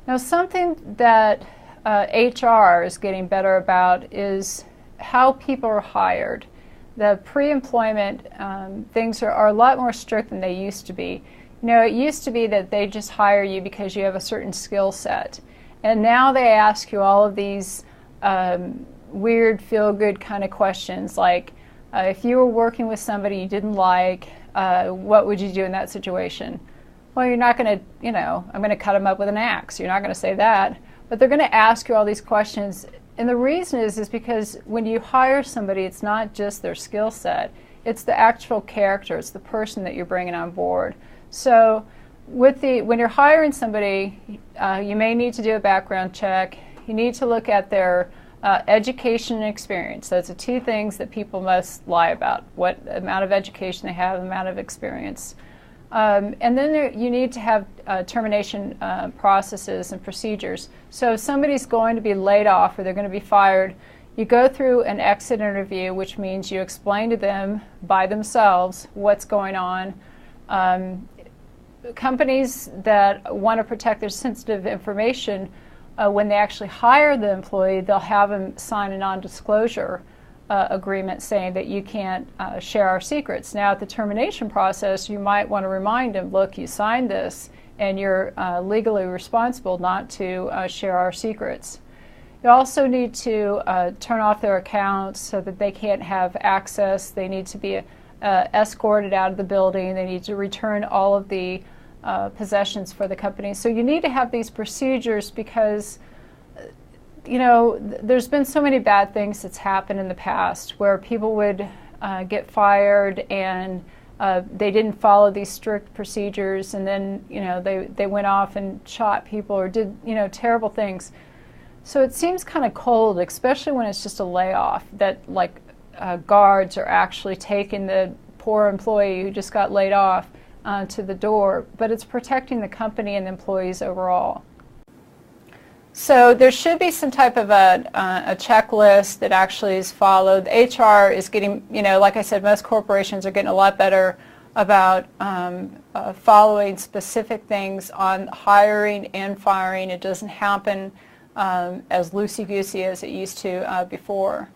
Now, something that HR is getting better about is how people are hired. The pre-employment things are a lot more strict than they used to be. You know, it used to be that they just hire you because you have a certain skill set. And now they ask you all of these weird, feel-good kind of questions like, if you were working with somebody you didn't like, what would you do in that situation? Well, you're not going to, you know, I'm going to cut them up with an axe. You're not going to say that. But they're going to ask you all these questions. And the reason is because when you hire somebody, it's not just their skill set. It's the actual character. It's the person that you're bringing on board. So when you're hiring somebody, you may need to do a background check. You need to look at their education and experience. Those are two things that people most lie about: what amount of education they have, the amount of experience. And then you need to have termination processes and procedures. So if somebody's going to be laid off or they're going to be fired, you go through an exit interview, which means you explain to them by themselves what's going on. Companies that want to protect their sensitive information, when they actually hire the employee, they'll have them sign a non-disclosure agreement saying that you can't share our secrets. Now, at the termination process, you might want to remind them, look, you signed this and you're legally responsible not to share our secrets. You also need to turn off their accounts so that they can't have access. They need to be escorted out of the building. They need to return all of the possessions for the company. So you need to have these procedures because, you know, there's been so many bad things that's happened in the past where people would get fired and they didn't follow these strict procedures, and then, you know, they went off and shot people or did, you know, terrible things. So it seems kind of cold, especially when it's just a layoff, that like guards are actually taking the poor employee who just got laid off to the door, but it's protecting the company and the employees overall. So there should be some type of a checklist that actually is followed. HR is getting, you know, like I said, most corporations are getting a lot better about following specific things on hiring and firing. It doesn't happen as loosey-goosey as it used to before.